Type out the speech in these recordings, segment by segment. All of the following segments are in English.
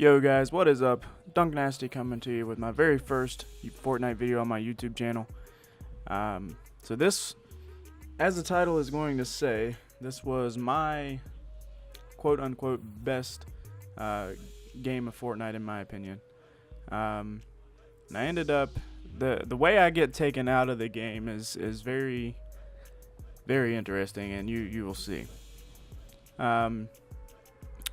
Yo guys, what is up? Dunk Nasty coming to you with my very first Fortnite video on my YouTube channel. So this, as the title is going to say, this was my quote-unquote best game of Fortnite in my opinion. And I ended up, the way I get taken out of the game is very, very interesting, and you will see.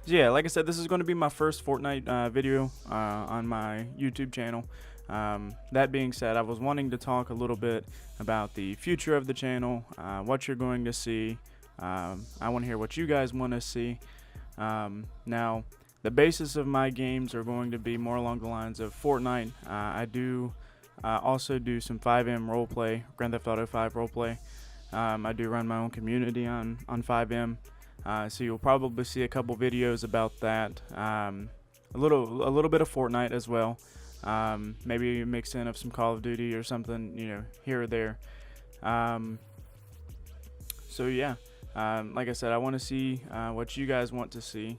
Yeah, like I said, this is going to be my first Fortnite video on my YouTube channel. That being said, I was wanting to talk a little bit about the future of the channel, what you're going to see. I want to hear what you guys want to see. Now, the basis of my games are going to be more along the lines of Fortnite. I do also do some 5M roleplay, Grand Theft Auto 5 roleplay. I do run my own community on 5M. So you'll probably see a couple videos about that. A little bit of Fortnite as well. Maybe a mix in of some Call of Duty or something, here or there. So yeah, like I said, I want to see what you guys want to see,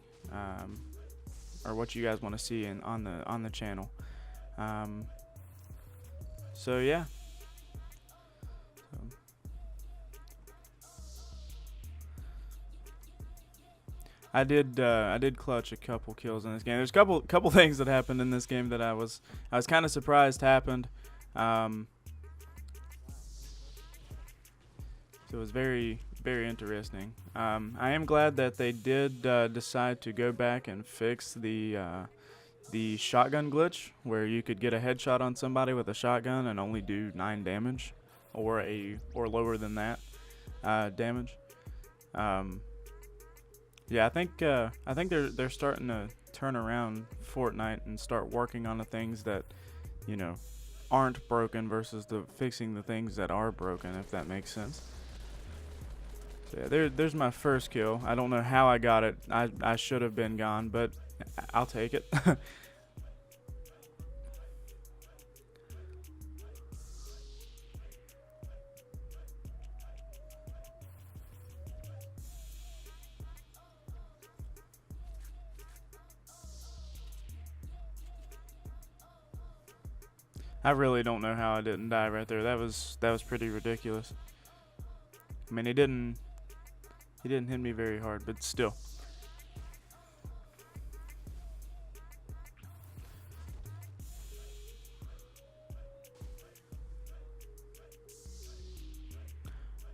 or what you guys want to see on the channel. So yeah. I did clutch a couple kills in this game. There's a couple things that happened in this game that I was kind of surprised happened. So it was very, very interesting. I am glad that they did decide to go back and fix the shotgun glitch, where you could get a headshot on somebody with a shotgun and only do 9 damage, or lower than that damage. Yeah, I think they're starting to turn around Fortnite and start working on the things that, aren't broken versus fixing the things that are broken, if that makes sense. So yeah, there's my first kill. I don't know how I got it. I should have been gone, but I'll take it. I really don't know how I didn't die right there. That was pretty ridiculous. I mean, he didn't hit me very hard, but still.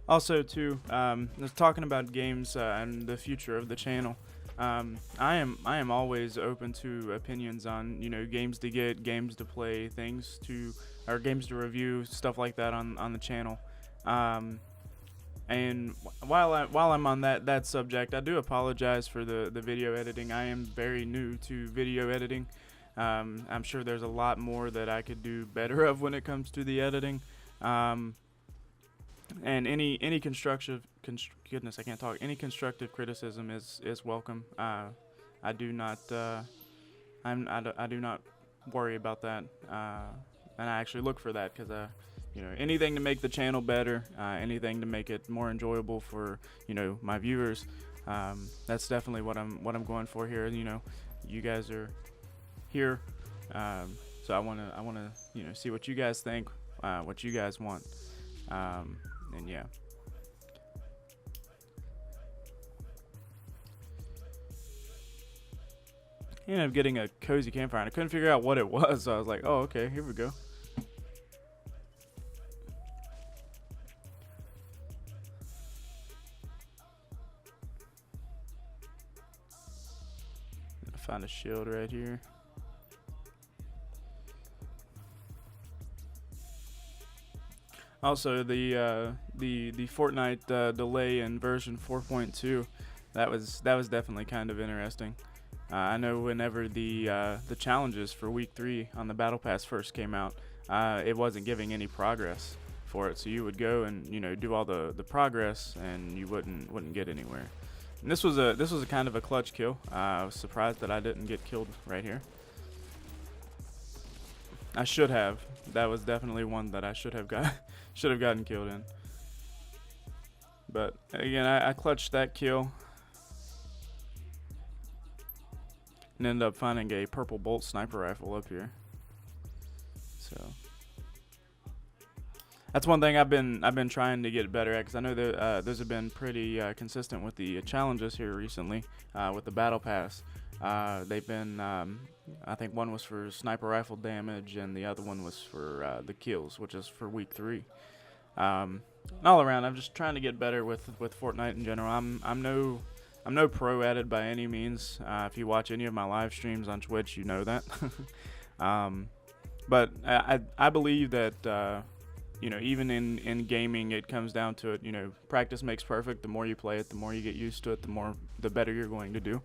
Also, too, just talking about games and the future of the channel. I am always open to opinions on games to get, games to play, or games to review, stuff like that on the channel. And while I'm on that subject, I do apologize for the video editing. I am very new to video editing. I'm sure there's a lot more that I could do better of when it comes to the editing. And any constructive any constructive criticism is welcome. I do not worry about that, and I actually look for that, because anything to make the channel better, anything to make it more enjoyable for my viewers. That's definitely what I'm going for here. You guys are here, so I wanna see what you guys think, what you guys want. And yeah. I ended up getting a cozy campfire, and I couldn't figure out what it was, so I was like, oh, okay, here we go. I found a shield right here. Also, the Fortnite delay in version 4.2, that was definitely kind of interesting. I know whenever the challenges for week 3 on the battle pass first came out, it wasn't giving any progress for it. So you would go and do all the progress, and you wouldn't get anywhere. And this was a kind of a clutch kill. I was surprised that I didn't get killed right here. I should have. That was definitely one that I should have gotten killed in. But again, I clutched that kill. and ended up finding a purple bolt sniper rifle up here. So that's one thing I've been trying to get better at, because I know that those have been pretty consistent with the challenges here recently with the battle pass. They've been I think one was for sniper rifle damage and the other one was for the kills, which is for week 3. All around, I'm just trying to get better with Fortnite in general. I'm no pro at it by any means. If you watch any of my live streams on Twitch, you know that. But I believe that you know, even in gaming, it comes down to it. You know, practice makes perfect. The more you play it, the more you get used to it, the better you're going to do.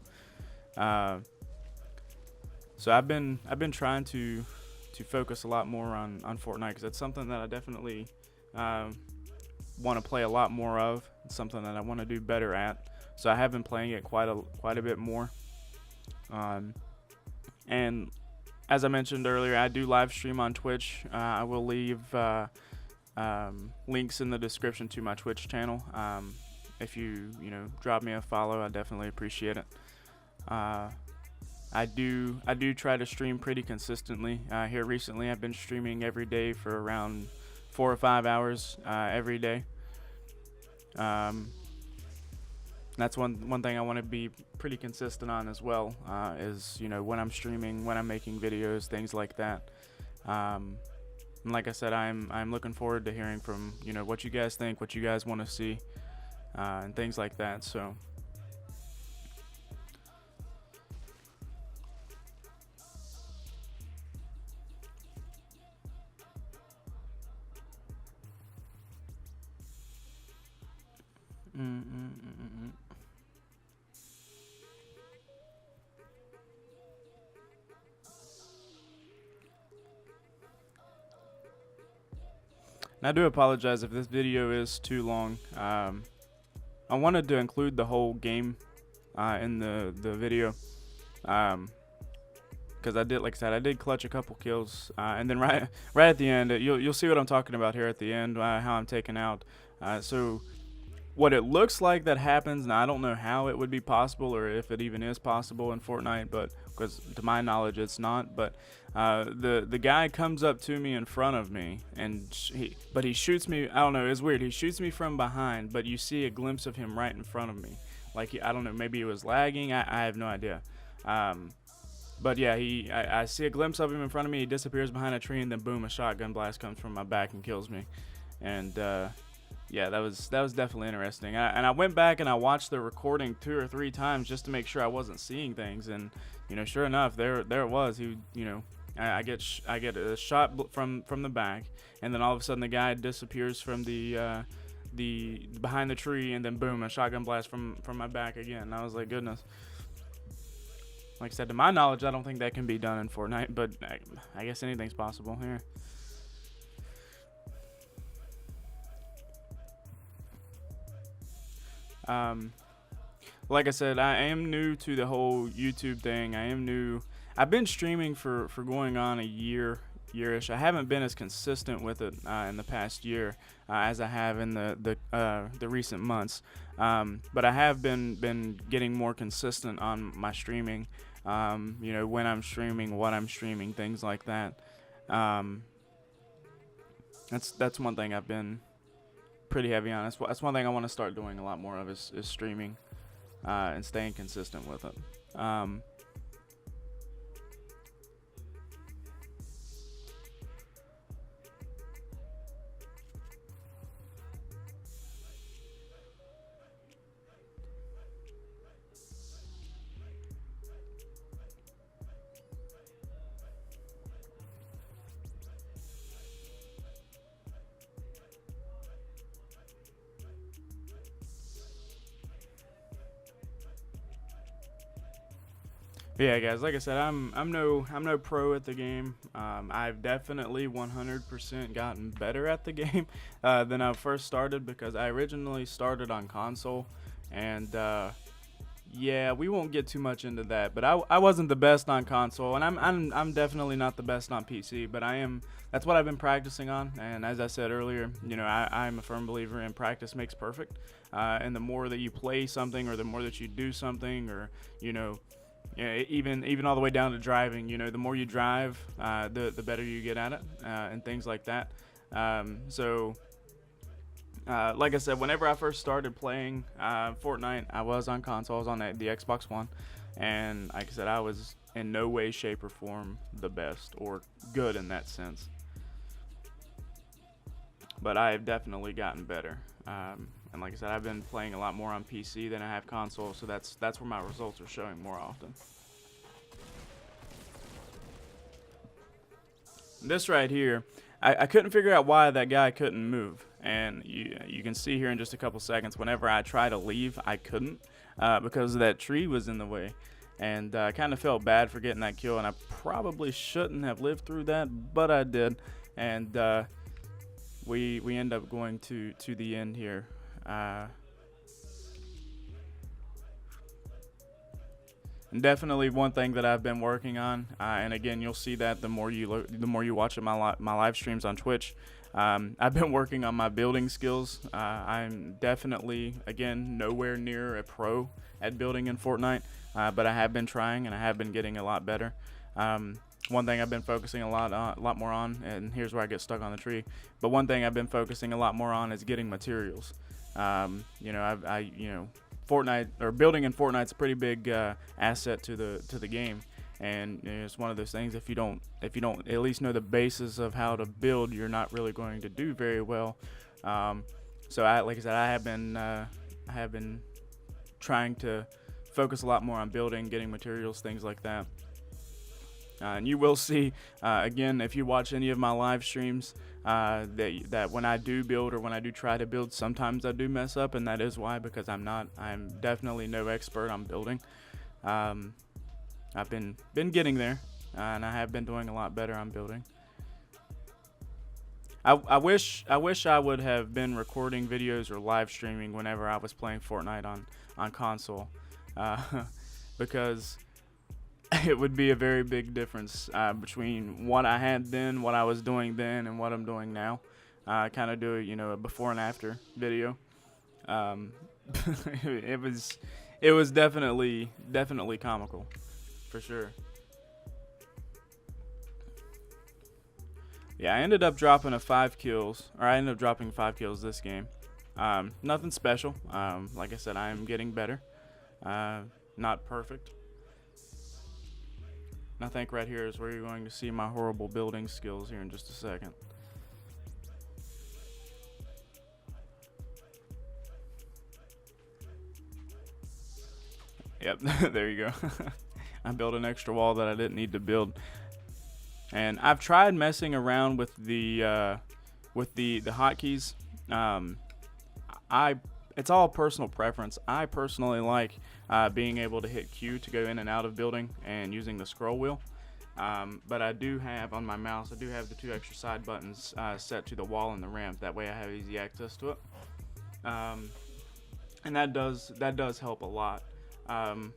So I've been trying to focus a lot more on Fortnite, because it's something that I definitely want to play a lot more of. It's something that I want to do better at. So I have been playing it quite a bit more. And as I mentioned earlier, I do live stream on Twitch. I will leave links in the description to my Twitch channel. If you drop me a follow, I definitely appreciate it. I do try to stream pretty consistently. Here recently, I've been streaming every day for around 4 or 5 hours every day. That's one thing I want to be pretty consistent on as well, is when I'm streaming, when I'm making videos, things like that. And like I said, I'm looking forward to hearing from what you guys think, what you guys want to see, and things like that. So and I do apologize if this video is too long. I wanted to include the whole game in the video, because I did, like I said, I did clutch a couple kills, and then right at the end, you'll see what I'm talking about here at the end, how I'm taken out. So what it looks like that happens, now I don't know how it would be possible, or if it even is possible in Fortnite, but because to my knowledge it's not. But the guy comes up to me in front of me, and he shoots me. I don't know, it's weird. He shoots me from behind, but you see a glimpse of him right in front of me. Like, I don't know, maybe it was lagging. I have no idea. But yeah, I see a glimpse of him in front of me. He disappears behind a tree, and then boom, a shotgun blast comes from my back and kills me. And yeah, that was definitely interesting. And I went back and I watched the recording 2 or 3 times just to make sure I wasn't seeing things. And sure enough, there it was. I get a shot from the back, and then all of a sudden the guy disappears from the behind the tree, and then boom, a shotgun blast from my back again. And I was like, goodness. Like I said, to my knowledge, I don't think that can be done in Fortnite, but I guess anything's possible here. Like I said, I am new to the whole YouTube thing. I am new. I've been streaming for going on a year-ish. I haven't been as consistent with it in the past year as I have in the recent months. But I have been getting more consistent on my streaming. When I'm streaming, what I'm streaming, things like that. That's one thing I've been pretty heavy on. That's one thing I want to start doing a lot more of is streaming and staying consistent with it. But yeah, guys, like I said, I'm no pro at the game. I've definitely 100% gotten better at the game than I first started, because I originally started on console, and yeah, we won't get too much into that. But I wasn't the best on console, and I'm definitely not the best on PC. But that's what I've been practicing on. And as I said earlier, I'm a firm believer in practice makes perfect. And the more that you play something, or the more that you do something, or even all the way down to driving. The more you drive, the better you get at it, and things like that. Like I said, whenever I first started playing Fortnite, I was on console. I was on the Xbox One, and like I said, I was in no way, shape, or form the best or good in that sense. But I have definitely gotten better. And like I said, I've been playing a lot more on PC than I have console, so that's where my results are showing more often. This right here, I couldn't figure out why that guy couldn't move. And you can see here in just a couple seconds, whenever I try to leave, I couldn't because that tree was in the way. And I kind of felt bad for getting that kill, and I probably shouldn't have lived through that, but I did. And we end up going to the end here. And definitely one thing that I've been working on, and again, you'll see that the more you watch my live streams on Twitch. I've been working on my building skills. I'm definitely, again, nowhere near a pro at building in Fortnite, but I have been trying, and I have been getting a lot better. One thing I've been focusing a lot more on, and here's where I get stuck on the tree. But one thing I've been focusing a lot more on is getting materials. Fortnite, or building in Fortnite's a pretty big asset to the game, and it's one of those things. If you don't at least know the basis of how to build, you're not really going to do very well. So like I said, I have been trying to focus a lot more on building, getting materials, things like that. And you will see, again, if you watch any of my live streams, that when I do build or when I do try to build, sometimes I do mess up, and that is why, because I'm definitely no expert on building. I've been getting there, and I have been doing a lot better on building. I wish I would have been recording videos or live streaming whenever I was playing Fortnite on console, because it would be a very big difference between what I had then, what I was doing then, and what I'm doing now. I kind of do a before and after video. It was definitely comical, for sure. Yeah, I ended up dropping 5 kills this game. Nothing special. Like I said, I am getting better. Not perfect. And I think right here is where you're going to see my horrible building skills here in just a second. Yep, there you go. I built an extra wall that I didn't need to build. And I've tried messing around with the hotkeys. It's all personal preference. I personally like being able to hit Q to go in and out of building and using the scroll wheel. But I do have on my mouse, I do have the 2 extra side buttons set to the wall and the ramp. That way I have easy access to it. And that does help a lot. And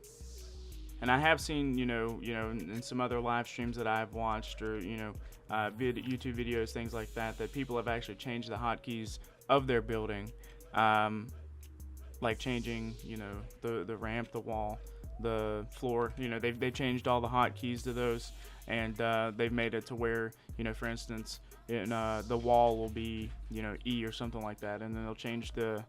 I have seen, in some other live streams that I've watched, or YouTube videos, things like that, that people have actually changed the hotkeys of their building. Like changing, the ramp, the wall, the floor. They changed all the hotkeys to those, and they've made it to where, for instance, the wall will be, E or something like that, and then they'll change the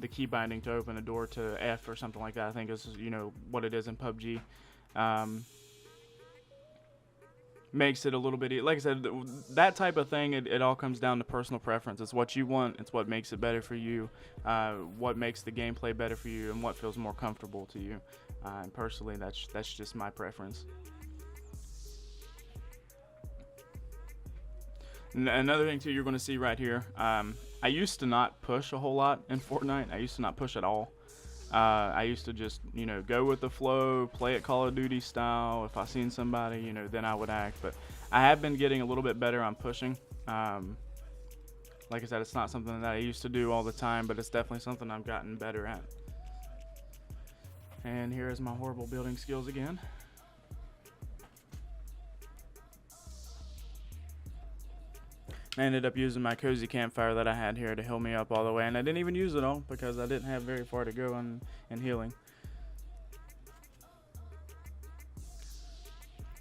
key binding to open a door to F or something like that. I think is what it is in PUBG. Makes it a little bit, like I said, that type of thing, it all comes down to personal preference. It's what you want, it's what makes it better for you, what makes the gameplay better for you, and what feels more comfortable to you. And personally, that's just my preference. Another thing too, you're going to see right here, I used to not push a whole lot in Fortnite. I used to not push at all. I used to just, go with the flow, play it Call of Duty style. If I seen somebody, then I would act. But I have been getting a little bit better on pushing. Like I said, it's not something that I used to do all the time, but it's definitely something I've gotten better at. And here is my horrible building skills again. I ended up using my cozy campfire that I had here to heal me up all the way, and I didn't even use it all because I didn't have very far to go in healing.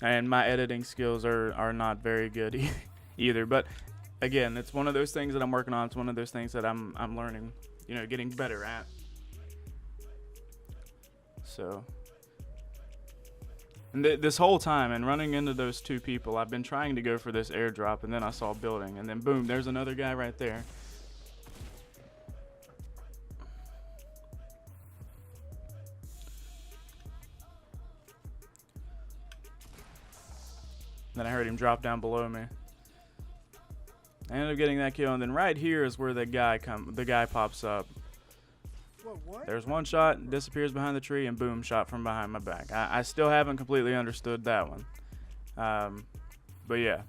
and my editing skills are not very good either. But again, it's one of those things that I'm working on. It's one of those things that I'm learning, you know, getting better at. So, and this whole time, and running into those two people, I've been trying to go for this airdrop, and then I saw a building, and then boom, there's another guy right there. Then I heard him drop down below me. I ended up getting that kill, and then right here is where the guy pops up. What? There's one shot, disappears behind the tree, and boom, shot from behind my back. I still haven't completely understood that one. But yeah,